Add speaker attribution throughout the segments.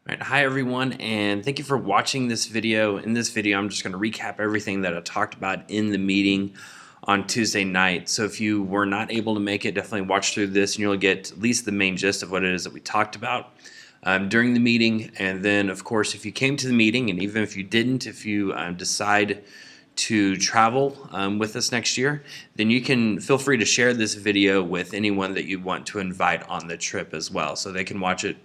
Speaker 1: Right. Hi everyone, and thank you for watching this video. In this video, I'm just going to recap everything that I talked about in the meeting on Tuesday night. So if you were not able to make it, definitely watch through this and you'll get at least the main gist of what it is that we talked about during the meeting. And then, of course, if you came to the meeting, and even if you didn't, if you decide to travel with us next year, then you can feel free to share this video with anyone that you want to invite on the trip as well, so they can watch it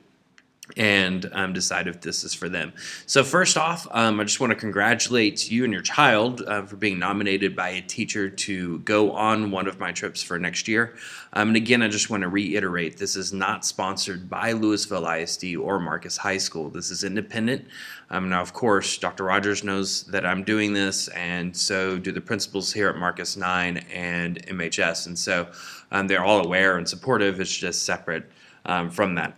Speaker 1: and decide if this is for them. So first off, I just want to congratulate you and your child for being nominated by a teacher to go on one of my trips for next year. And again, I just want to reiterate, this is not sponsored by Louisville ISD or Marcus High School. This is independent. Now, of course, Dr. Rogers knows that I'm doing this, and so do the principals here at Marcus 9 and MHS. And so they're all aware and supportive. It's just separate from that.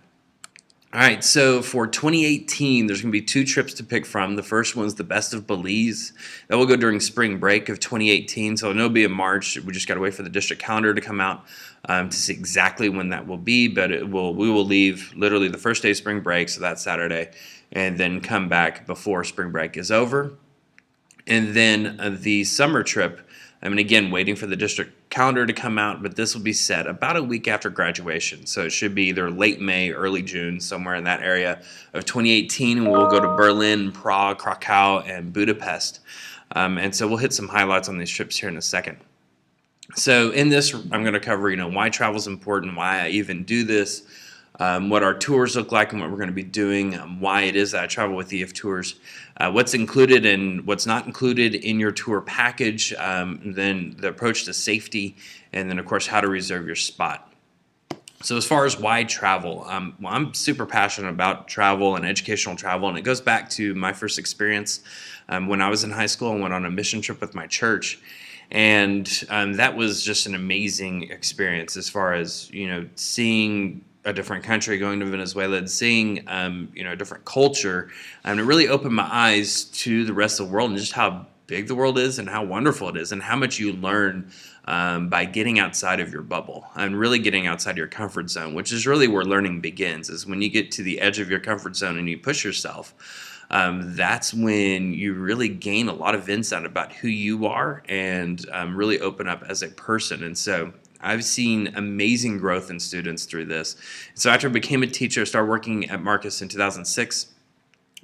Speaker 1: All right, so for 2018, there's going to be two trips to pick from. The first one's the Best of Belize. That will go during spring break of 2018, so it'll be in March. We just got to wait for the district calendar to come out to see exactly when that will be, but we will leave literally the first day of spring break, so that's Saturday, and then come back before spring break is over. And then the summer trip, again, waiting for the district calendar to come out, but this will be set about a week after graduation. So it should be either late May, early June, somewhere in that area of 2018. And we'll go to Berlin, Prague, Krakow, and Budapest. And so we'll hit some highlights on these trips here in a second. So in this, I'm going to cover, why travel is important, why I even do this, what our tours look like and what we're going to be doing, why it is that I travel with EF Tours, what's included and what's not included in your tour package, then the approach to safety, and then, of course, how to reserve your spot. So as far as why travel, well, I'm super passionate about travel and educational travel, and it goes back to my first experience when I was in high school and went on a mission trip with my church. And that was just an amazing experience as far as, seeing a different country, going to Venezuela and seeing, a different culture. And it really opened my eyes to the rest of the world and just how big the world is and how wonderful it is and how much you learn by getting outside of your bubble and really getting outside your comfort zone, which is really where learning begins, is when you get to the edge of your comfort zone and you push yourself. That's when you really gain a lot of insight about who you are and really open up as a person. And so I've seen amazing growth in students through this. So after I became a teacher, I started working at Marcus in 2006.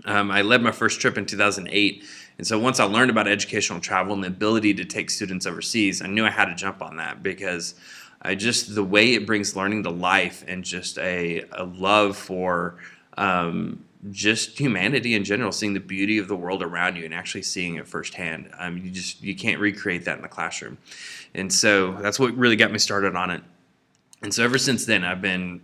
Speaker 1: I led my first trip in 2008. And so once I learned about educational travel and the ability to take students overseas, I knew I had to jump on that because the way it brings learning to life and just a love for just humanity in general, seeing the beauty of the world around you and actually seeing it firsthand. You can't recreate that in the classroom. And so that's what really got me started on it. And so ever since then, I've been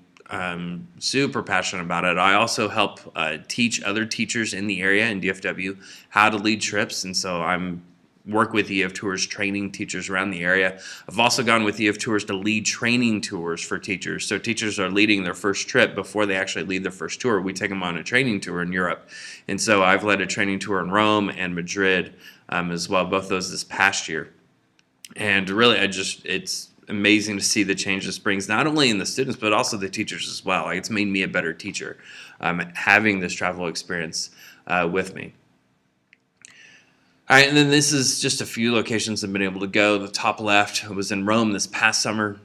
Speaker 1: super passionate about it. I also help teach other teachers in the area in DFW how to lead trips. And so I'm work with EF Tours training teachers around the area. I've also gone with EF Tours to lead training tours for teachers. So teachers are leading their first trip before they actually lead their first tour. We take them on a training tour in Europe. And so I've led a training tour in Rome and Madrid as well, both those this past year. And really, it's amazing to see the change this brings, not only in the students, but also the teachers as well. It's made me a better teacher having this travel experience with me. All right, and then this is just a few locations I've been able to go. The top left was in Rome this past summer.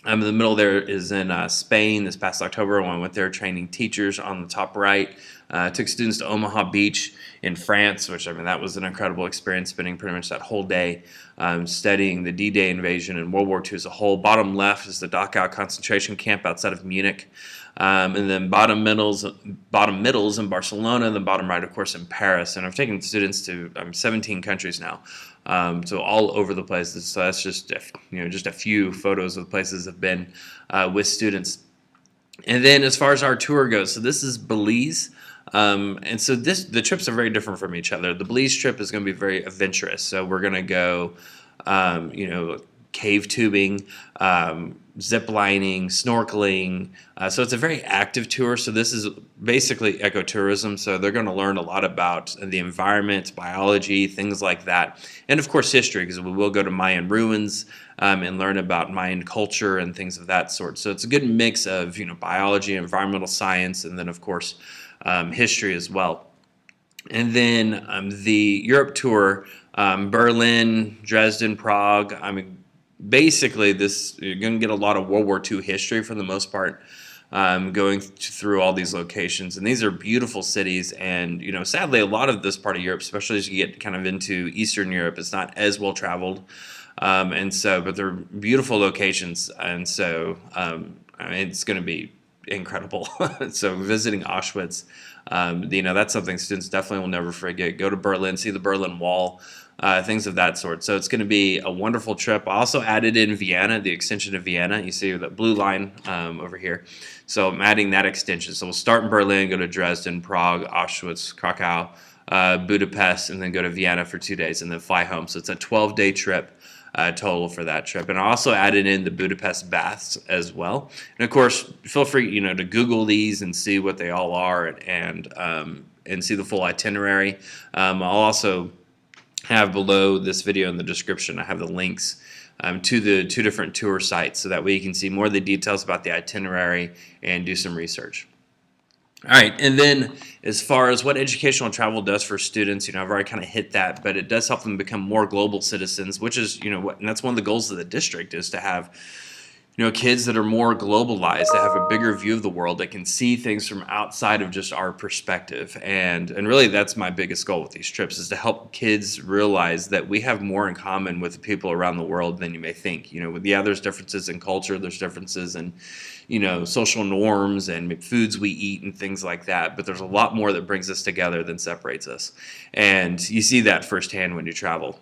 Speaker 1: In the middle there is in Spain this past October when I went there training teachers. On the top right, took students to Omaha Beach in France, which that was an incredible experience, spending pretty much that whole day studying the D-Day invasion and World War II as a whole. Bottom left is the Dachau concentration camp outside of Munich. And then bottom middles in Barcelona, and then bottom right, of course, in Paris. And I've taken students to 17 countries now, so all over the place. So that's just a few photos of places I've been with students. And then as far as our tour goes, so this is Belize. And so the trips are very different from each other. The Belize trip is going to be very adventurous. So we're going to go, cave tubing. zip lining, snorkeling. So it's a very active tour. So this is basically ecotourism. So they're going to learn a lot about the environment, biology, things like that. And of course, history, because we will go to Mayan ruins and learn about Mayan culture and things of that sort. So it's a good mix of, biology, environmental science, and then of course, history as well. And then the Europe tour, Berlin, Dresden, Prague. Basically, you're going to get a lot of World War II history for the most part, going through all these locations. And these are beautiful cities. And, sadly, a lot of this part of Europe, especially as you get kind of into Eastern Europe, it's not as well traveled. But they're beautiful locations. And so, it's going to be incredible. So visiting Auschwitz, that's something students definitely will never forget. Go to Berlin, see the Berlin Wall, things of that sort. So it's going to be a wonderful trip. I also added in Vienna, the extension of Vienna. You see the blue line over here. So I'm adding that extension. So we'll start in Berlin, go to Dresden, Prague, Auschwitz, Krakow, Budapest, and then go to Vienna for 2 days and then fly home. So it's a 12-day trip. Total for that trip. And I also added in the Budapest baths as well. And of course, feel free, to Google these and see what they all are and see the full itinerary. I'll also have below this video in the description, I have the links to the 2 different tour sites, so that way you can see more of the details about the itinerary and do some research. All right, and then as far as what educational travel does for students, I've already kind of hit that, but it does help them become more global citizens, which is, and that's one of the goals of the district, is to have, kids that are more globalized, that have a bigger view of the world, that can see things from outside of just our perspective. And really that's my biggest goal with these trips, is to help kids realize that we have more in common with the people around the world than you may think. There's differences in culture, there's differences in, social norms and foods we eat and things like that, but there's a lot more that brings us together than separates us. And you see that firsthand when you travel.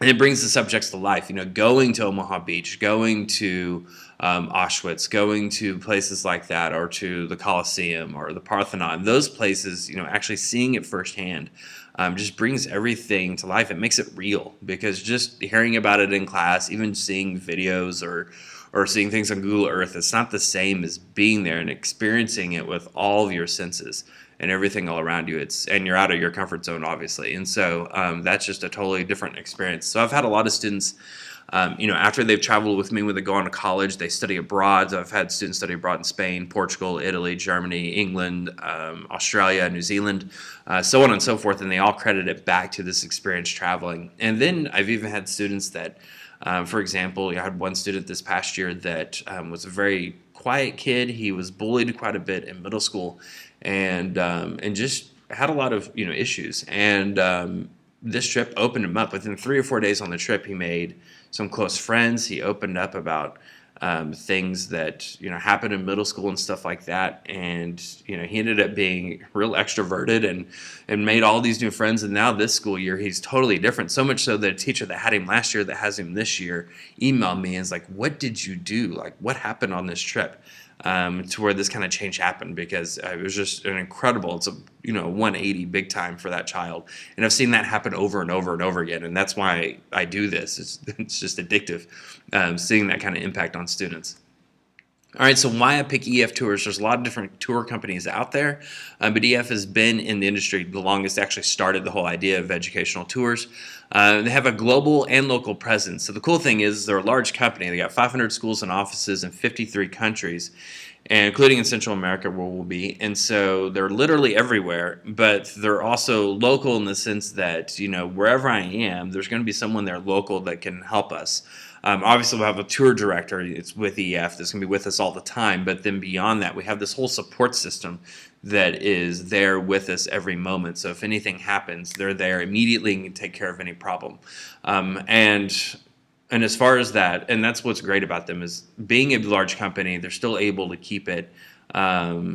Speaker 1: And it brings the subjects to life, going to Omaha Beach, going to Auschwitz, going to places like that, or to the Colosseum or the Parthenon. Those places, actually seeing it firsthand just brings everything to life. It makes it real, because just hearing about it in class, even seeing videos or seeing things on Google Earth, it's not the same as being there and experiencing it with all of your senses and everything all around you. And you're out of your comfort zone, obviously. And so that's just a totally different experience. So I've had a lot of students, after they've traveled with me, when they go on to college, they study abroad. So I've had students study abroad in Spain, Portugal, Italy, Germany, England, Australia, New Zealand, so on and so forth. And they all credit it back to this experience traveling. And then I've even had students that, for example, I had one student this past year that was a very quiet kid. He was bullied quite a bit in middle school, and just had a lot of issues. And this trip opened him up. Within 3 or 4 days on the trip, he made some close friends. He opened up about things that happened in middle school and stuff like that. And he ended up being real extroverted and made all these new friends. And now this school year, he's totally different. So much so that a teacher that had him last year, that has him this year, emailed me and is like, "What did you do? Like, what happened on this trip?" To where this kind of change happened, because it was just an incredible, it's a 180 big time for that child. And I've seen that happen over and over and over again, and that's why I do this. It's just addictive, seeing that kind of impact on students. All right, so why I pick EF Tours? There's a lot of different tour companies out there, but EF has been in the industry the longest, actually started the whole idea of educational tours. They have a global and local presence. So the cool thing is they're a large company. They got 500 schools and offices in 53 countries, and including in Central America where we'll be. And so they're literally everywhere, but they're also local in the sense that, wherever I am, there's going to be someone there local that can help us. Obviously, we'll have a tour director. It's with EF that's going to be with us all the time. But then beyond that, we have this whole support system that is there with us every moment. So if anything happens, they're there immediately and can take care of any problem. And as far as that, and that's what's great about them, is being a large company, they're still able to keep it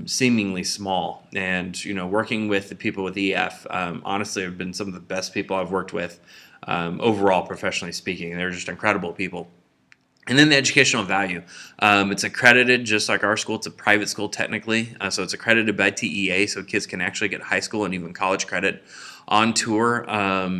Speaker 1: seemingly small. And, working with the people with EF, honestly, have been some of the best people I've worked with. Overall, professionally speaking, they're just incredible people. And then the educational value. It's accredited just like our school. It's a private school technically. So it's accredited by TEA, so kids can actually get high school and even college credit on tour.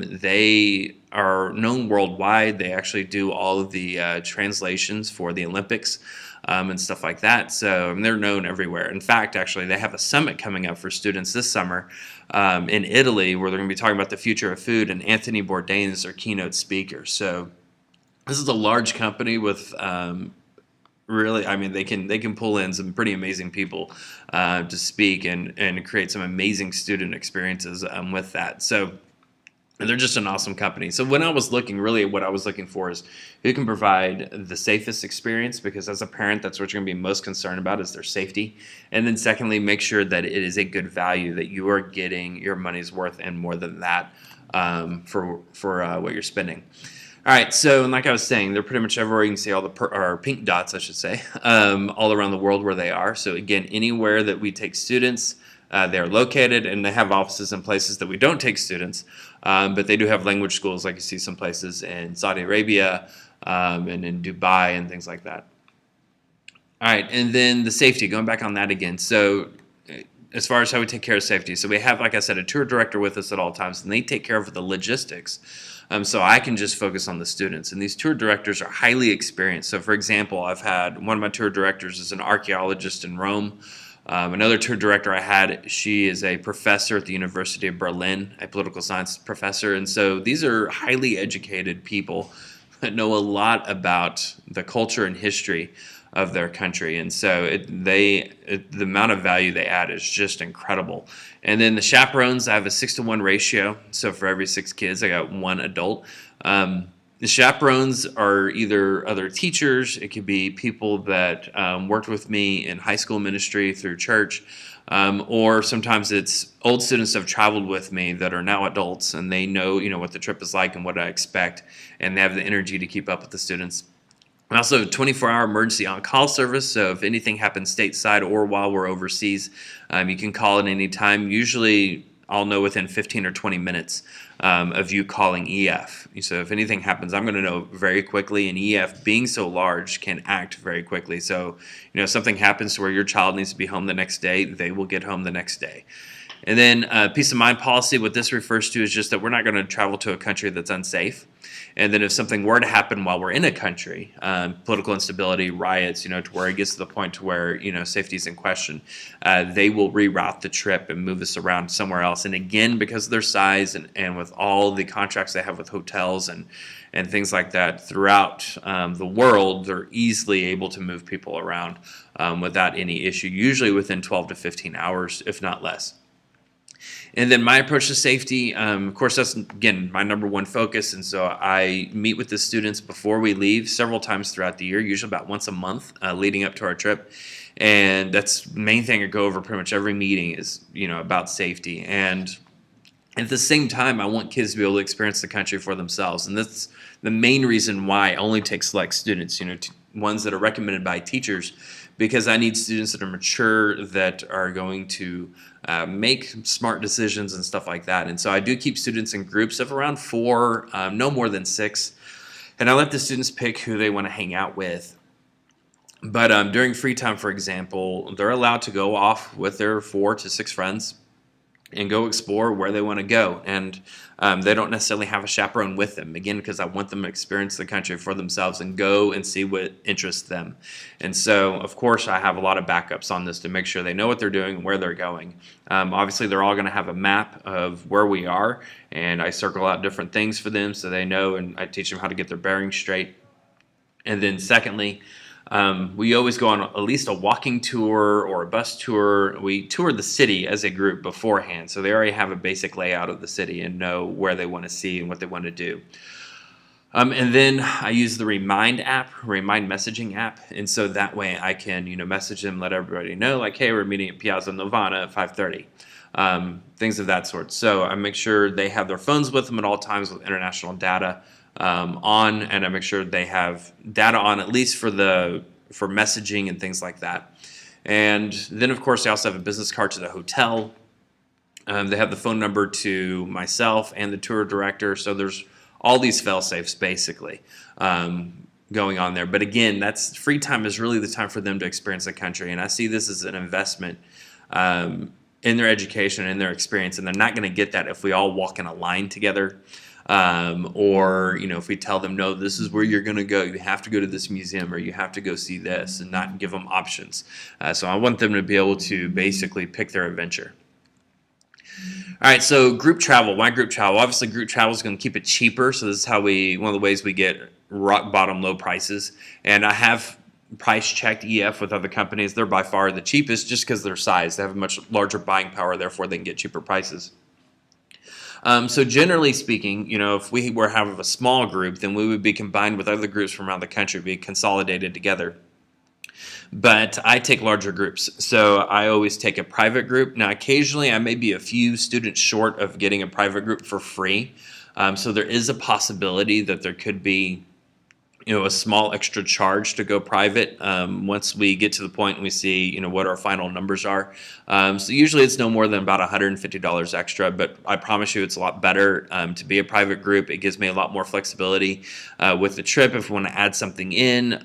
Speaker 1: They are known worldwide. They actually do all of the translations for the Olympics and stuff like that. So they're known everywhere. In fact, actually, they have a summit coming up for students this summer in Italy where they're going to be talking about the future of food, and Anthony Bourdain is their keynote speaker. So this is a large company with really, I mean, they can pull in some pretty amazing people to speak and create some amazing student experiences with that. So they're just an awesome company. So when I was looking, really what I was looking for is who can provide the safest experience, because as a parent, that's what you're going to be most concerned about is their safety. And then secondly, make sure that it is a good value, that you are getting your money's worth and more than that for what you're spending. All right, so and like I was saying, they're pretty much everywhere. You can see all the or pink dots, I should say, all around the world where they are. So again, anywhere that we take students, they're located, and they have offices in places that we don't take students, but they do have language schools, like you see some places in Saudi Arabia and in Dubai and things like that. All right, and then the safety, going back on that again. So as far as how we take care of safety, so we have, like I said, a tour director with us at all times, and they take care of the logistics. So I can just focus on the students. And these tour directors are highly experienced. So for example, I've had one of my tour directors is an archaeologist in Rome. Another tour director I had, she is a professor at the University of Berlin, a political science professor. And so these are highly educated people that know a lot about the culture and history of their country, and so the amount of value they add is just incredible. And then the chaperones, I have a 6-to-1 ratio, so for every 6 kids, I got 1 adult. The chaperones are either other teachers, it could be people that worked with me in high school ministry through church, or sometimes it's old students that have traveled with me that are now adults, and they know, what the trip is like and what I expect, and they have the energy to keep up with the students. And also 24-hour emergency on-call service, so if anything happens stateside or while we're overseas, you can call at any time. Usually I'll know within 15 or 20 minutes of you calling EF. So if anything happens, I'm going to know very quickly, and EF, being so large, can act very quickly. So, if something happens to where your child needs to be home the next day, they will get home the next day. And then peace of mind policy, what this refers to is just that we're not going to travel to a country that's unsafe. And then if something were to happen while we're in a country, political instability, riots, to where it gets to the point to where, safety is in question, they will reroute the trip and move us around somewhere else. And again, because of their size and with all the contracts they have with hotels and things like that throughout the world, they're easily able to move people around without any issue, usually within 12 to 15 hours, if not less. And then my approach to safety, of course, that's, again, my number one focus. And so I meet with the students before we leave several times throughout the year, usually about once a month leading up to our trip. And that's the main thing I go over pretty much every meeting is, about safety. And at the same time, I want kids to be able to experience the country for themselves. And that's the main reason why I only take select students, ones that are recommended by teachers, because I need students that are mature, that are going to make smart decisions and stuff like that. And so I do keep students in groups of around 4, no more than 6. And I let the students pick who they want to hang out with. But during free time, for example, they're allowed to go off with their 4 to 6 friends and go explore where they want to go. And they don't necessarily have a chaperone with them, again, because I want them to experience the country for themselves and go and see what interests them. And so, of course, I have a lot of backups on this to make sure they know what they're doing and where they're going. Obviously, they're all going to have a map of where we are, and I circle out different things for them so they know, and I teach them how to get their bearings straight. And then secondly, we always go on at least a walking tour or a bus tour. We tour the city as a group beforehand, so they already have a basic layout of the city and know where they want to see and what they want to do. And then I use the Remind messaging app, and so that way I can, message them, let everybody know, like, hey, we're meeting at Piazza Novana at 5:30, things of that sort. So I make sure they have their phones with them at all times with international data on, and I make sure they have data on at least for messaging and things like that. And then, of course, they also have a business card to the hotel. They have the phone number to myself and the tour director. So there's all these fail-safes, basically. going on there. But again, that's free time is really the time for them to experience the country, and I see this as an investment in their education and their experience, and they're not going to get that if we all walk in a line together. Or if we tell them, no, this is where you're going to go, you have to go to this museum or you have to go see this, and not give them options. So I want them to be able to basically pick their adventure. All right, so group travel. Why group travel? Obviously, group travel is going to keep it cheaper. So this is how one of the ways we get rock bottom low prices. And I have price checked EF with other companies. They're by far the cheapest just because their size. They have a much larger buying power, therefore they can get cheaper prices. So generally speaking, if we were having a small group, then we would be combined with other groups from around the country, be consolidated together. But I take larger groups, so I always take a private group. Now, occasionally I may be a few students short of getting a private group for free. So there is a possibility that there could be a small extra charge to go private once we get to the point and we see what our final numbers are. So usually it's no more than about $150 extra, but I promise you it's a lot better to be a private group. It gives me a lot more flexibility with the trip if we want to add something in,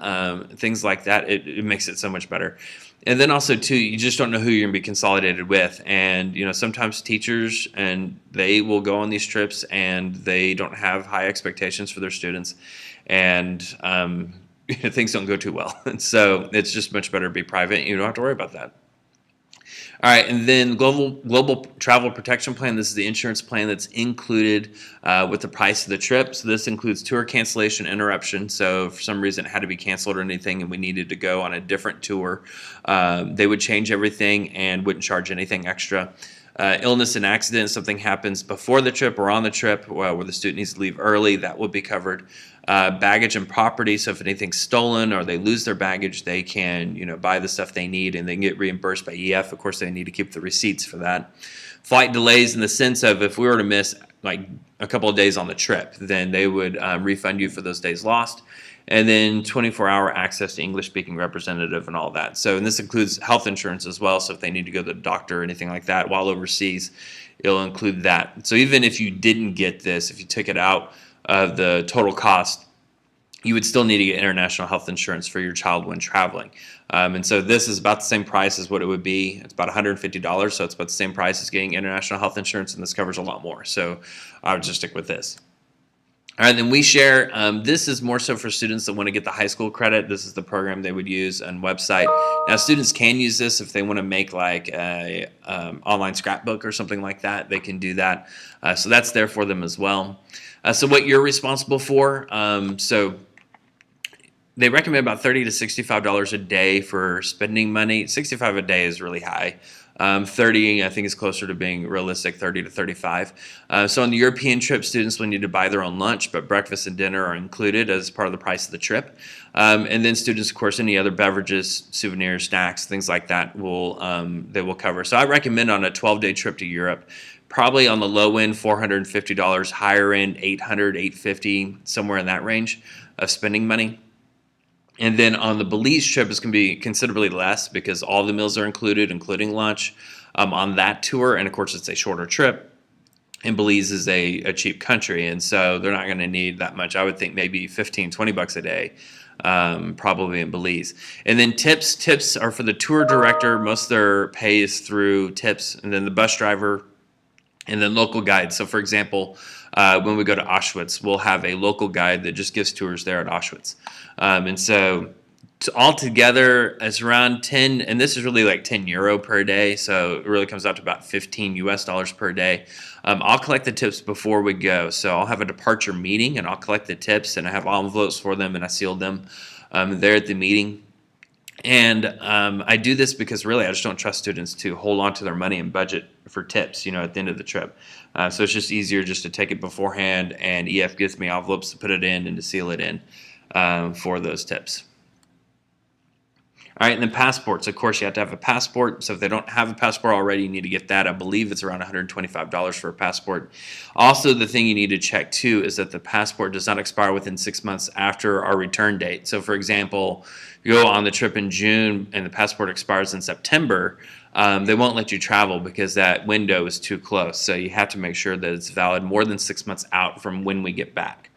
Speaker 1: things like that. It makes it so much better. And then also too, you just don't know who you're going to be consolidated with, and sometimes teachers and they will go on these trips and they don't have high expectations for their students, and things don't go too well. And so it's just much better to be private. You don't have to worry about that. All right, and then global travel protection plan. This is the insurance plan that's included with the price of the trip. So this includes tour cancellation, interruption. So if for some reason it had to be canceled or anything and we needed to go on a different tour, they would change everything and wouldn't charge anything extra. Illness and accident, something happens before the trip or on the trip where the student needs to leave early, that will be covered. Baggage and property, so if anything's stolen or they lose their baggage, they can buy the stuff they need and they can get reimbursed by EF. Of course, they need to keep the receipts for that. Flight delays, in the sense of if we were to miss like a couple of days on the trip, then they would refund you for those days lost. And then 24-hour access to English-speaking representative and all that. So, and this includes health insurance as well. So if they need to go to the doctor or anything like that while overseas, it'll include that. So even if you didn't get this, if you took it out of the total cost, you would still need to get international health insurance for your child when traveling. And so this is about the same price as what it would be. It's about $150, so it's about the same price as getting international health insurance, and this covers a lot more. So I would just stick with this. All right, then we share. This is more so for students that want to get the high school credit. This is the program they would use on website. Now, students can use this if they want to make like a online scrapbook or something like that. They can do that. So that's there for them as well. So what you're responsible for. So they recommend about $30 to $65 a day for spending money. $65 a day is really high. 30, I think, is closer to being realistic, 30 to 35. So on the European trip, students will need to buy their own lunch, but breakfast and dinner are included as part of the price of the trip. And then students, of course, any other beverages, souvenirs, snacks, things like that they will cover. So I recommend on a 12-day trip to Europe, probably on the low end, $450, higher end, $800, $850, somewhere in that range of spending money. And then on the Belize trip, it's going to be considerably less because all the meals are included, including lunch, on that tour. And of course, it's a shorter trip. And Belize is a cheap country, and so they're not going to need that much. I would think maybe $15, $20 a day, probably in Belize. And then tips. Tips are for the tour director. Most of their pay is through tips, and then the bus driver, and then local guides. So for example, when we go to Auschwitz, we'll have a local guide that just gives tours there at Auschwitz. And so altogether, it's around 10, and this is really like 10 euro per day. So it really comes out to about 15 US dollars per day. I'll collect the tips before we go. So I'll have a departure meeting and I'll collect the tips, and I have envelopes for them and I sealed them there at the meeting. And I do this because really I just don't trust students to hold on to their money and budget for tips, at the end of the trip. So it's just easier just to take it beforehand, and EF gives me envelopes to put it in and to seal it in for those tips. All right, and then passports. Of course, you have to have a passport. So if they don't have a passport already, you need to get that. I believe it's around $125 for a passport. Also, the thing you need to check too is that the passport does not expire within 6 months after our return date. So for example, if you go on the trip in June and the passport expires in September, they won't let you travel because that window is too close. So you have to make sure that it's valid more than 6 months out from when we get back.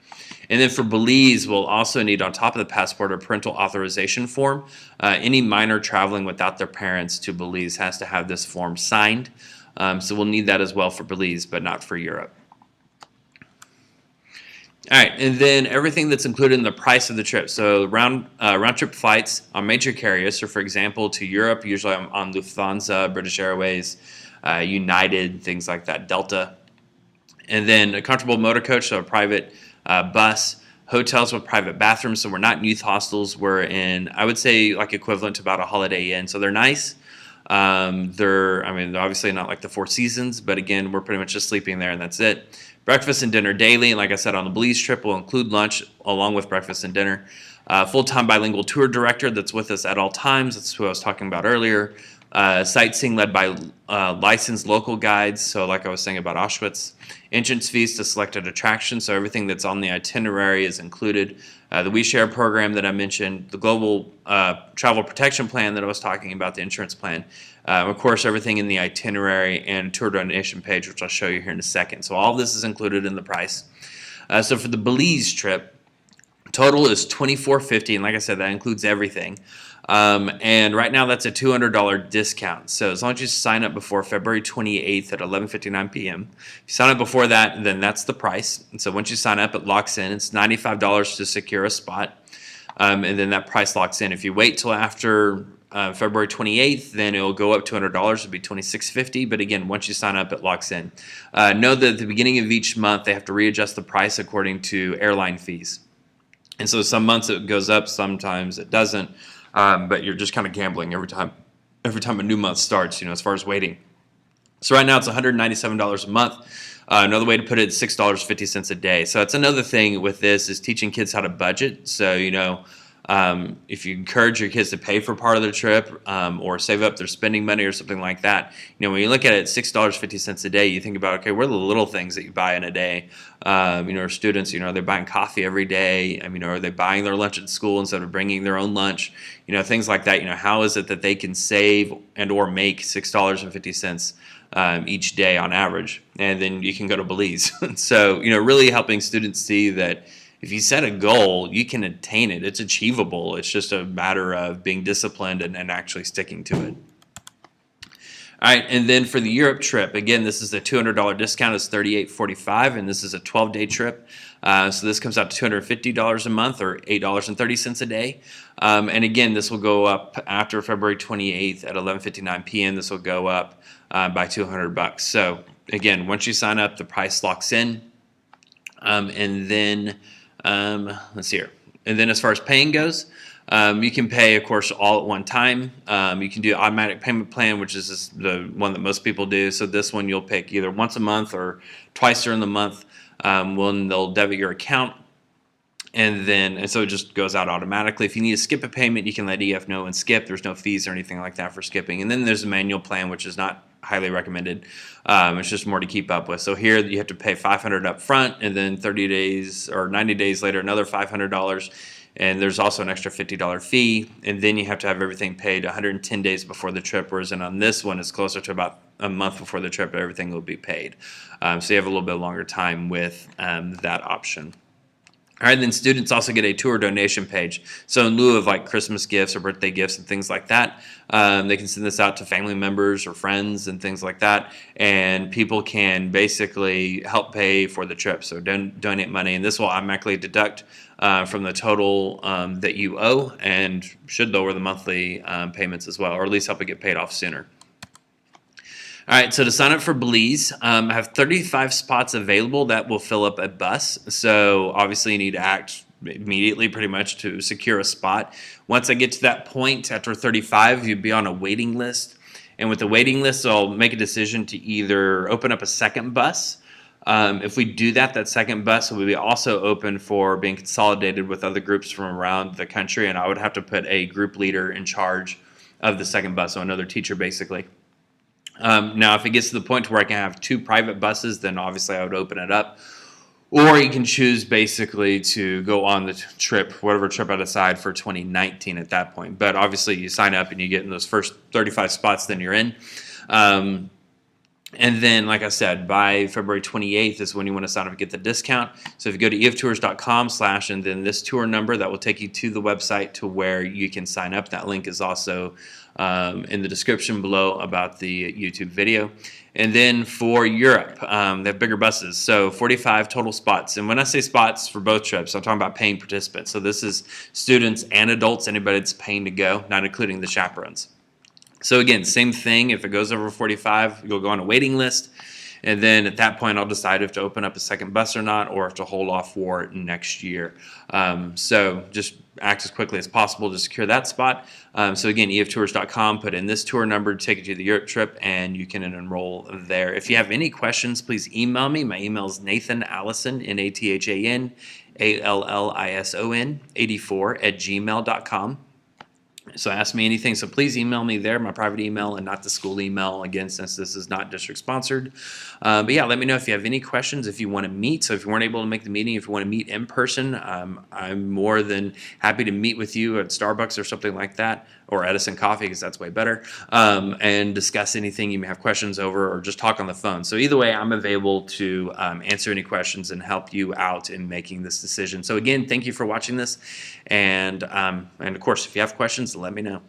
Speaker 1: And then for Belize, we'll also need on top of the passport a parental authorization form. Any minor traveling without their parents to Belize has to have this form signed. So we'll need that as well for Belize, but not for Europe. All right, and then everything that's included in the price of the trip. So round trip flights on major carriers. So for example, to Europe, usually I'm on Lufthansa, British Airways, United, things like that, Delta. And then a comfortable motor coach, so a private bus. Hotels with private bathrooms. So we're not in youth hostels. We're in, I would say, like equivalent to about a Holiday Inn. So they're nice. They're obviously not like the Four Seasons, but again, we're pretty much just sleeping there and that's it. Breakfast and dinner daily, and like I said, on the Belize trip, we'll include lunch along with breakfast and dinner. Full-time bilingual tour director that's with us at all times. That's who I was talking about earlier. Sightseeing led by licensed local guides, so like I was saying about Auschwitz. Entrance fees to selected attractions, so everything that's on the itinerary is included. The We Share program that I mentioned, the global travel protection plan that I was talking about, the insurance plan. Of course, everything in the itinerary and tour donation page, which I'll show you here in a second. So all of this is included in the price. So for the Belize trip, total is $24.50, and like I said, that includes everything. And right now that's a $200 discount. So as long as you sign up before February 28th at 11:59 p.m. If you sign up before that, then that's the price. And so once you sign up, it locks in. It's $95 to secure a spot. And then that price locks in. If you wait till after February 28th, then it'll go up $200. It'll be $26.50. But again, once you sign up, it locks in. Know that at the beginning of each month, they have to readjust the price according to airline fees. And so some months it goes up, sometimes it doesn't. But you're just kind of gambling every time a new month starts, as far as waiting. So right now it's $197 a month. Another way to put it is $6.50 a day. So that's another thing with this is teaching kids how to budget. So, if you encourage your kids to pay for part of their trip or save up their spending money or something like that, when you look at it, $6.50 a day, you think about, okay, what are the little things that you buy in a day? Our students, are they buying coffee every day? Are they buying their lunch at school instead of bringing their own lunch? Things like that. How is it that they can save and or make $6.50 each day on average? And then you can go to Belize. So, really helping students see that if you set a goal, you can attain it. It's achievable. It's just a matter of being disciplined and actually sticking to it. All right, and then for the Europe trip, again, this is a $200 discount. It's $38.45, and this is a 12-day trip. So this comes out to $250 a month or $8.30 a day. And again, this will go up after February 28th at 11:59 p.m. This will go up by $200. So again, once you sign up, the price locks in. And then let's see here. And then as far as paying goes, you can pay, of course, all at one time. You can do automatic payment plan, which is the one that most people do. So this one you'll pick either once a month or twice during the month when they'll debit your account. And so it just goes out automatically. If you need to skip a payment, you can let EF know and skip. There's no fees or anything like that for skipping. And then there's a manual plan, which is not highly recommended. It's just more to keep up with. So here you have to pay $500 up front, and then 30 days or 90 days later, another $500. And there's also an extra $50 fee. And then you have to have everything paid 110 days before the trip, whereas on this one, it's closer to about a month before the trip, everything will be paid. So you have a little bit longer time with that option. All right, then students also get a tour donation page. So in lieu of like Christmas gifts or birthday gifts and things like that, they can send this out to family members or friends and things like that. And people can basically help pay for the trip. So donate money, and this will automatically deduct from the total that you owe and should lower the monthly payments as well, or at least help it get paid off sooner. All right, so to sign up for Belize, I have 35 spots available that will fill up a bus. So obviously you need to act immediately pretty much to secure a spot. Once I get to that point, after 35, you'd be on a waiting list. And with the waiting list, I'll make a decision to either open up a second bus. If we do that, that second bus will be also open for being consolidated with other groups from around the country. And I would have to put a group leader in charge of the second bus, so another teacher basically. Now, if it gets to the point where I can have 2 private buses, then obviously I would open it up. Or you can choose basically to go on the trip, whatever trip I decide for 2019 at that point. But obviously you sign up and you get in those first 35 spots, then you're in. And then, like I said, by February 28th is when you want to sign up and get the discount. So if you go to eftours.com/ and then this tour number, that will take you to the website to where you can sign up. That link is also in the description below about the YouTube video. And then for Europe, they have bigger buses, so 45 total spots. And when I say spots for both trips, I'm talking about paying participants. So this is students and adults, anybody that's paying to go, not including the chaperones. So again, same thing. If it goes over 45, you'll go on a waiting list. And then at that point, I'll decide if to open up a second bus or not, or if to hold off for next year. So just act as quickly as possible to secure that spot. So again, eftours.com, put in this tour number to take you to the Europe trip, and you can enroll there. If you have any questions, please email me. My email is nathanallison, NATHANALLISON 84@gmail.com. So ask me anything. So please email me there, my private email, and not the school email, again, since this is not district sponsored. But yeah, let me know if you have any questions, if you want to meet. So if you weren't able to make the meeting, if you want to meet in person, I'm more than happy to meet with you at Starbucks or something like that, or Edison Coffee, because that's way better, and discuss anything you may have questions over, or just talk on the phone. So either way, I'm available to answer any questions and help you out in making this decision. So again, thank you for watching this, and of course, if you have questions, let me know.